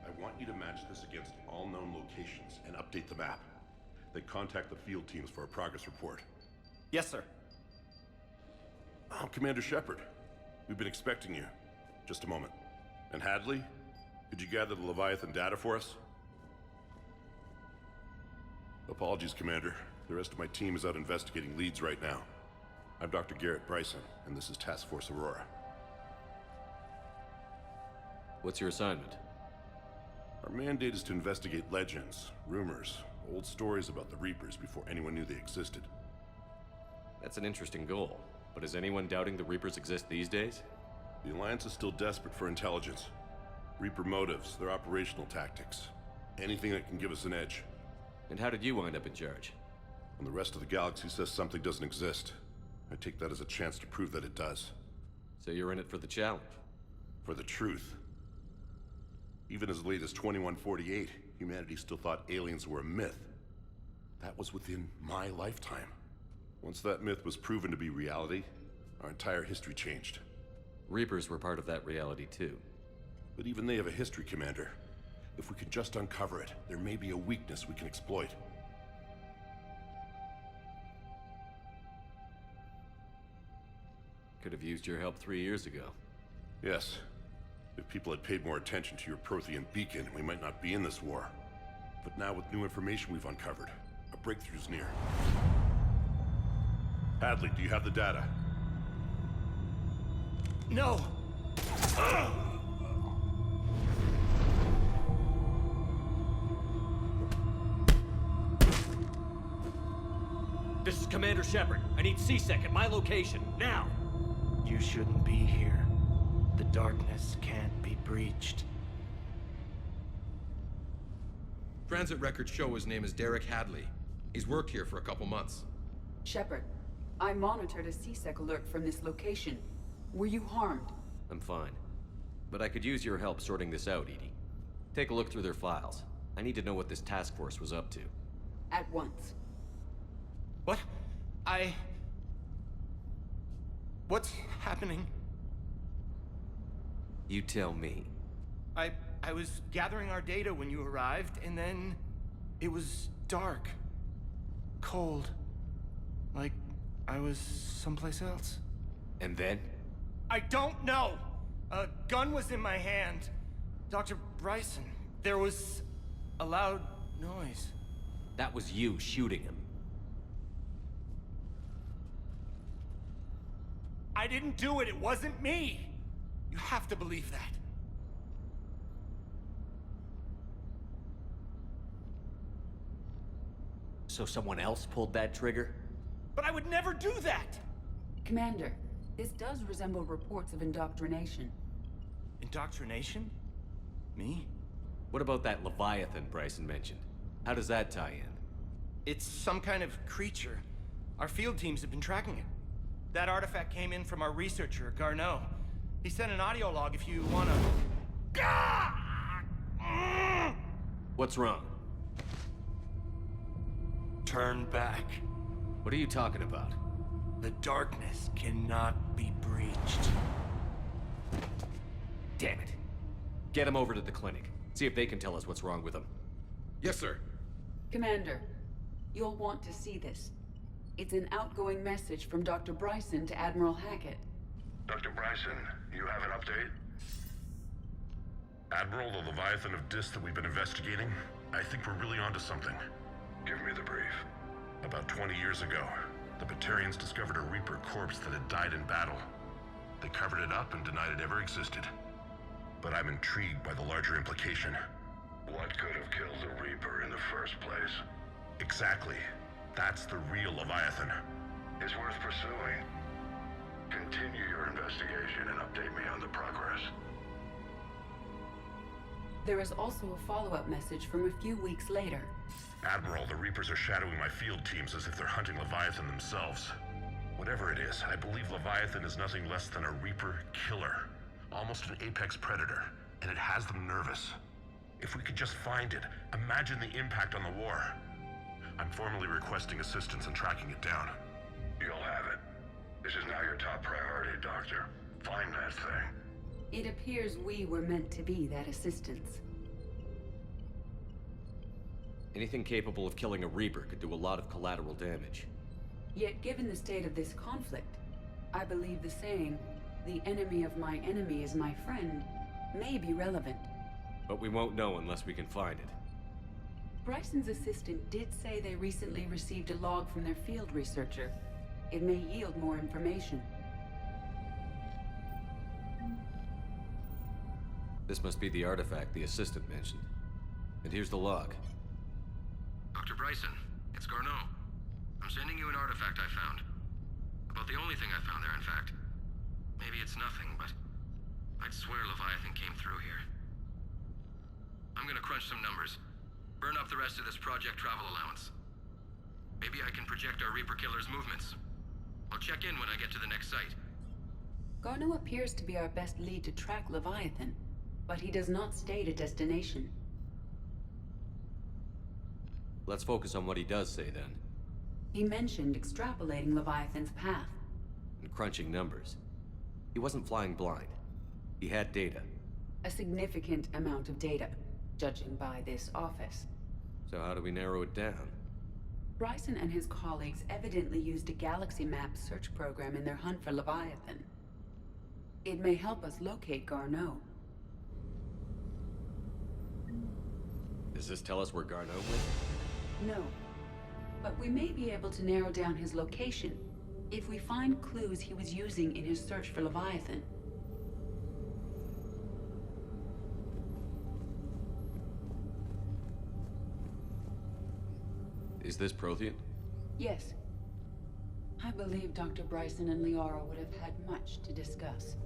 I want you to match this against all known locations and update the map. Then contact the field teams for a progress report. Yes, sir. I'm Commander Shepard. We've been expecting you. Just a moment. And Hadley, could you gather the Leviathan data for us? Apologies, Commander. The rest of my team is out investigating leads right now. I'm Dr. Garrett Bryson, and this is Task Force Aurora. What's your assignment? Our mandate is to investigate legends, rumors, old stories about the Reapers before anyone knew they existed. That's an interesting goal, but is anyone doubting the Reapers exist these days? The Alliance is still desperate for intelligence. Reaper motives, their operational tactics. Anything that can give us an edge. And how did you wind up in charge? When the rest of the galaxy says something doesn't exist, I take that as a chance to prove that it does. So you're in it for the challenge? For the truth. Even as late as 2148, humanity still thought aliens were a myth. That was within my lifetime. Once that myth was proven to be reality, our entire history changed. Reapers were part of that reality too. But even they have a history, Commander. If we can just uncover it, there may be a weakness we can exploit. Could have used your help 3 years ago. Yes. If people had paid more attention to your Prothean beacon, we might not be in this war. But now with new information we've uncovered, a breakthrough's near. Hadley, do you have the data? No! This is Commander Shepard. I need C-Sec at my location, now! You shouldn't be here. The darkness can't be breached. Transit records show his name is Derek Hadley. He's worked here for a couple months. Shepard, I monitored a C-Sec alert from this location. Were you harmed? I'm fine. But I could use your help sorting this out, EDI. Take a look through their files. I need to know what this task force was up to. At once. What? What's happening? You tell me. I was gathering our data when you arrived, and then it was dark. Cold. Like I was someplace else. And then? I don't know! A gun was in my hand. Dr. Bryson, there was a loud noise. That was you shooting him. I didn't do it, it wasn't me! You have to believe that. So someone else pulled that trigger? But I would never do that! Commander, this does resemble reports of indoctrination. Indoctrination? Me? What about that Leviathan Bryson mentioned? How does that tie in? It's some kind of creature. Our field teams have been tracking it. That artifact came in from our researcher, Garneau. He sent an audio log if you wanna... What's wrong? Turn back. What are you talking about? The darkness cannot be breached. Damn it. Get him over to the clinic. See if they can tell us what's wrong with him. Yes, sir. Commander, you'll want to see this. It's an outgoing message from Dr. Bryson to Admiral Hackett. Dr. Bryson, you have an update? Admiral, the Leviathan of Dis that we've been investigating, I think we're really onto something. Give me the brief. About 20 years ago, the Batarians discovered a Reaper corpse that had died in battle. They covered it up and denied it ever existed. But I'm intrigued by the larger implication. What could have killed the Reaper in the first place? Exactly. That's the real Leviathan. It's worth pursuing. Continue your investigation and update me on the progress. There is also a follow-up message from a few weeks later. Admiral, the Reapers are shadowing my field teams as if they're hunting Leviathan themselves. Whatever it is, I believe Leviathan is nothing less than a Reaper killer. Almost an apex predator, and it has them nervous. If we could just find it, imagine the impact on the war. I'm formally requesting assistance in tracking it down. You'll have it. This is now your top priority, Doctor. Find that thing. It appears we were meant to be that assistance. Anything capable of killing a Reaper could do a lot of collateral damage. Yet given the state of this conflict, I believe the saying, "The enemy of my enemy is my friend," may be relevant. But we won't know unless we can find it. Bryson's assistant did say they recently received a log from their field researcher. It may yield more information. This must be the artifact the assistant mentioned. And here's the log. Dr. Bryson, it's Garneau. I'm sending you an artifact I found. About the only thing I found there, in fact. Maybe it's nothing, but I'd swear Leviathan came through here. I'm gonna crunch some numbers. Burn up the rest of this Project Travel allowance. Maybe I can project our Reaper killer's movements. I'll check in when I get to the next site. Garneau appears to be our best lead to track Leviathan, but he does not state a destination. Let's focus on what he does say then. He mentioned extrapolating Leviathan's path. And crunching numbers. He wasn't flying blind. He had data. A significant amount of data, judging by this office. So how do we narrow it down? Bryson and his colleagues evidently used a galaxy map search program in their hunt for Leviathan. It may help us locate Garneau. Does this tell us where Garneau went? No. But we may be able to narrow down his location if we find clues he was using in his search for Leviathan. Is this Prothean? Yes. I believe Dr. Bryson and Liara would have had much to discuss.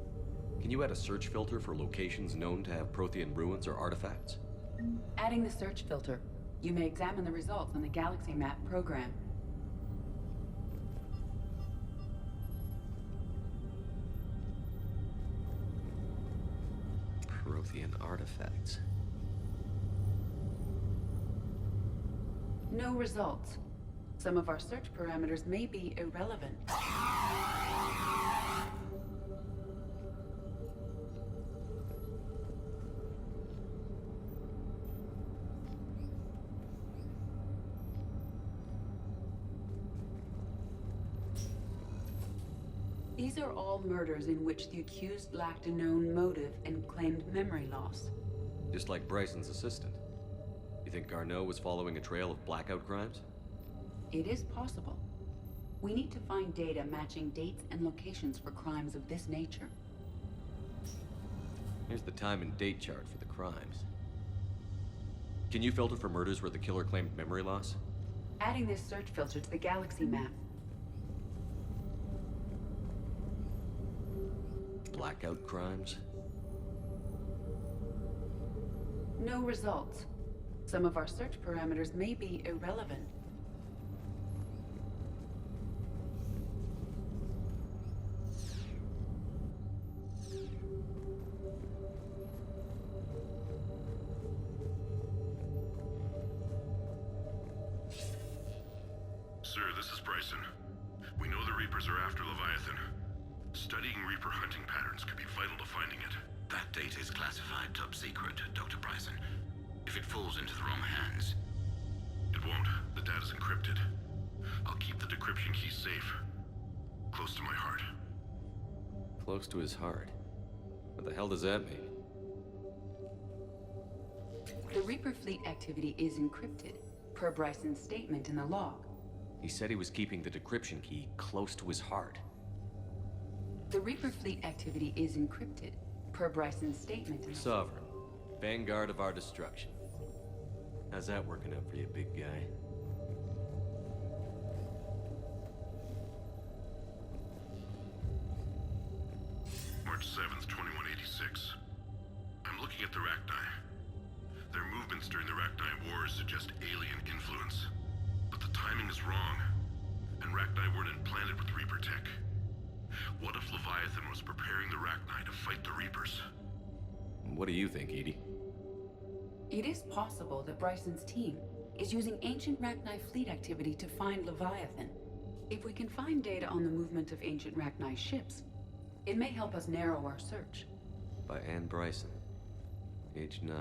Can you add a search filter for locations known to have Prothean ruins or artifacts? Adding the search filter, you may examine the results on the Galaxy Map program. Prothean artifacts. No results. Some of our search parameters may be irrelevant. These are all murders in which the accused lacked a known motive and claimed memory loss. Just like Bryson's assistant. You think Garneau was following a trail of blackout crimes? It is possible. We need to find data matching dates and locations for crimes of this nature. Here's the time and date chart for the crimes. Can you filter for murders where the killer claimed memory loss? Adding this search filter to the galaxy map. Blackout crimes? No results. Some of our search parameters may be irrelevant. Sir, this is Bryson. We know the Reapers are after Leviathan. Studying Reaper hunting patterns could be vital to finding it. That data is classified top secret, Dr. Bryson. If it falls into the wrong hands... It won't. The data's encrypted. I'll keep the decryption key safe. Close to my heart. Close to his heart. What the hell does that mean? The Reaper fleet activity is encrypted, per Bryson's statement in the log. He said he was keeping the decryption key close to his heart. The Reaper fleet activity is encrypted, per Bryson's statement in the Sovereign. Vanguard of our destruction. How's that working out for you, big guy? March 7th, 2186. I'm looking at the Rachni. Their movements during the Rachni Wars suggest alien influence. But the timing is wrong, and Rachni weren't implanted with Reaper tech. What if Leviathan was preparing the Rachni to fight the Reapers? What do you think, Edie? It is possible that Bryson's team is using ancient Rachni fleet activity to find Leviathan. If we can find data on the movement of ancient Rachni ships, it may help us narrow our search. By Anne Bryson. Age 9.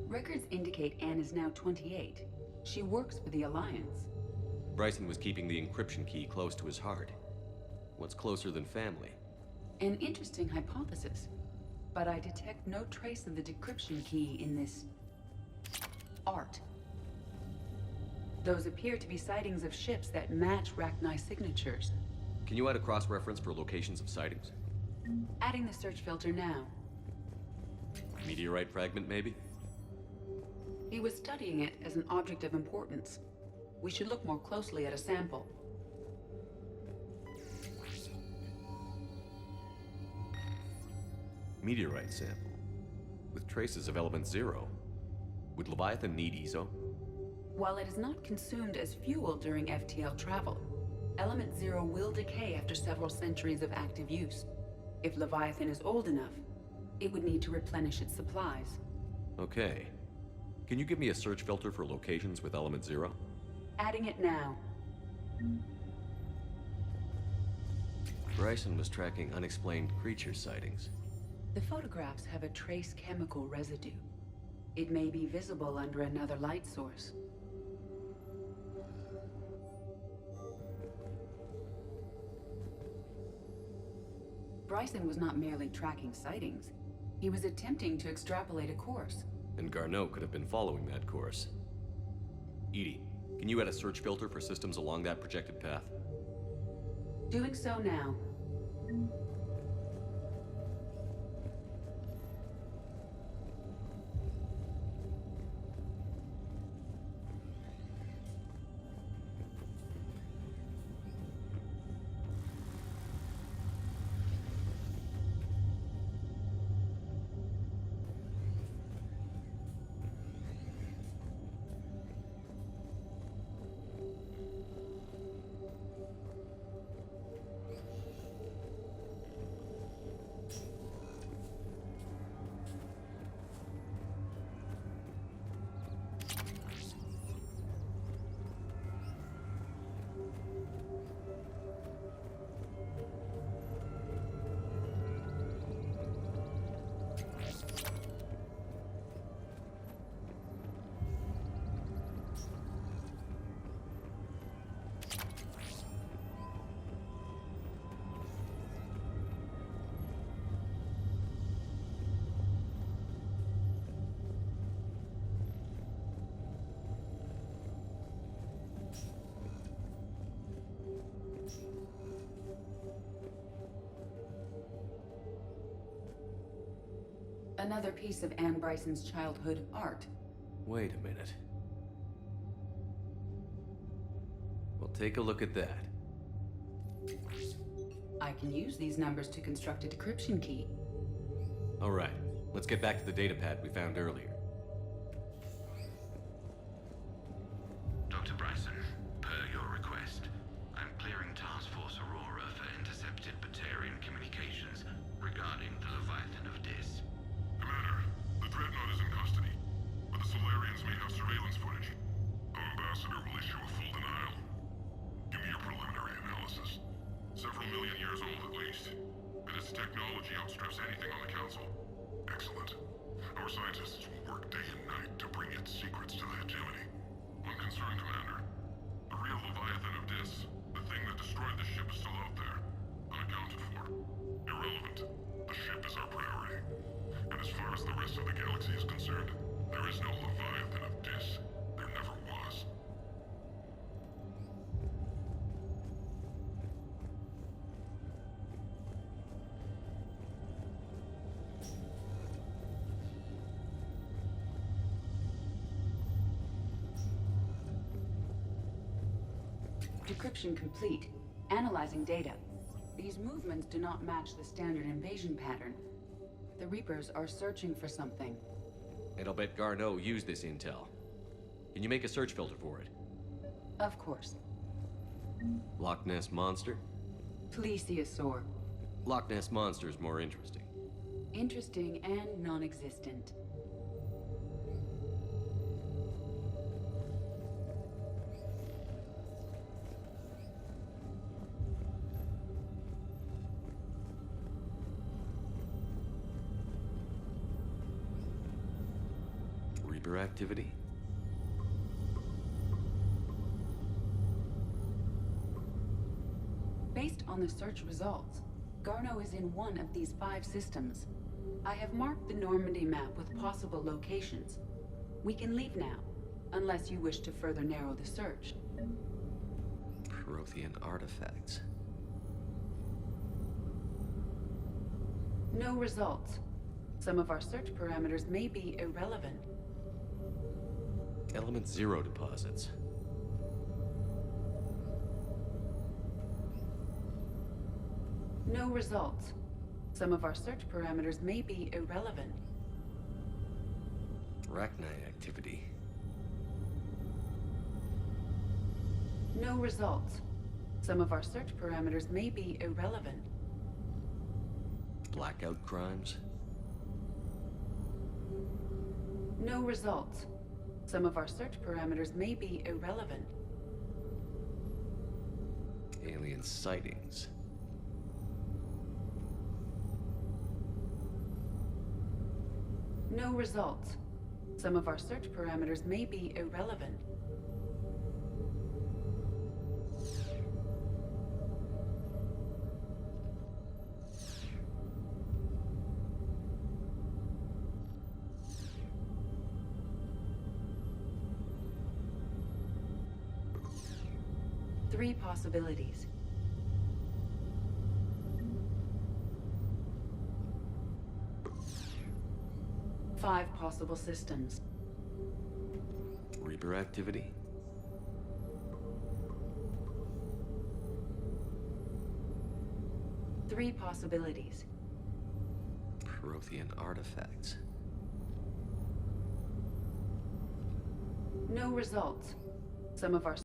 Records indicate Anne is now 28. She works for the Alliance. Bryson was keeping the encryption key close to his heart. What's closer than family? An interesting hypothesis, but I detect no trace of the decryption key in this art. Those appear to be sightings of ships that match Rachni signatures. Can you add a cross-reference for locations of sightings? Adding the search filter now. Meteorite fragment, maybe? He was studying it as an object of importance. We should look more closely at a sample. Meteorite sample. With traces of element 0. Would Leviathan need ESO? While it is not consumed as fuel during FTL travel, Element 0 will decay after several centuries of active use. If Leviathan is old enough, it would need to replenish its supplies. Okay. Can you give me a search filter for locations with element 0? Adding it now. Bryson was tracking unexplained creature sightings. The photographs have a trace chemical residue. It may be visible under another light source. Bryson was not merely tracking sightings. He was attempting to extrapolate a course. And Garneau could have been following that course. Edie, can you add a search filter for systems along that projected path? Doing so now. Another piece of Anne Bryson's childhood art. Wait a minute. Well, take a look at that. I can use these numbers to construct a decryption key. All right, let's get back to the datapad we found earlier. Dr. Bryson, per your request, I'm clearing Task Force Aurora for intercepted Batarian communications regarding the Leviathan of Dis. Commander, the Dreadnought is in custody, but the Solarians may have surveillance footage. Our ambassador will issue a full denial. Give me your preliminary analysis. Several million years old at least, and its technology outstrips anything on the Council. Excellent. Our scientists will work day and night to bring its secrets to the hegemony. One concern, Commander. The real Leviathan of Dis, the thing that destroyed the ship, is still out there, unaccounted for. Irrelevant. The ship is our priority. And as far as the rest of the galaxy is concerned, there is no Leviathan of Dis. There never was. Decryption complete. Analyzing data. These movements do not match the standard invasion pattern. The Reapers are searching for something. And I'll bet Garneau used this intel. Can you make a search filter for it? Of course. Loch Ness Monster? Plesiosaur. Loch Ness Monster is more interesting. Interesting and non-existent. Reaper activity? Based on the search results, Garneau is in one of these 5 systems. I have marked the Normandy map with possible locations. We can leave now, unless you wish to further narrow the search. Prothean artifacts. No results. Some of our search parameters may be irrelevant. Element Zero deposits. No results. Some of our search parameters may be irrelevant. Arachnite activity. No results. Some of our search parameters may be irrelevant. Blackout crimes. No results. Some of our search parameters may be irrelevant. Alien sightings. No results. Some of our search parameters may be irrelevant. Three possibilities. Five possible systems. Reaper activity. Three possibilities. Prothean artifacts. No results. Some of our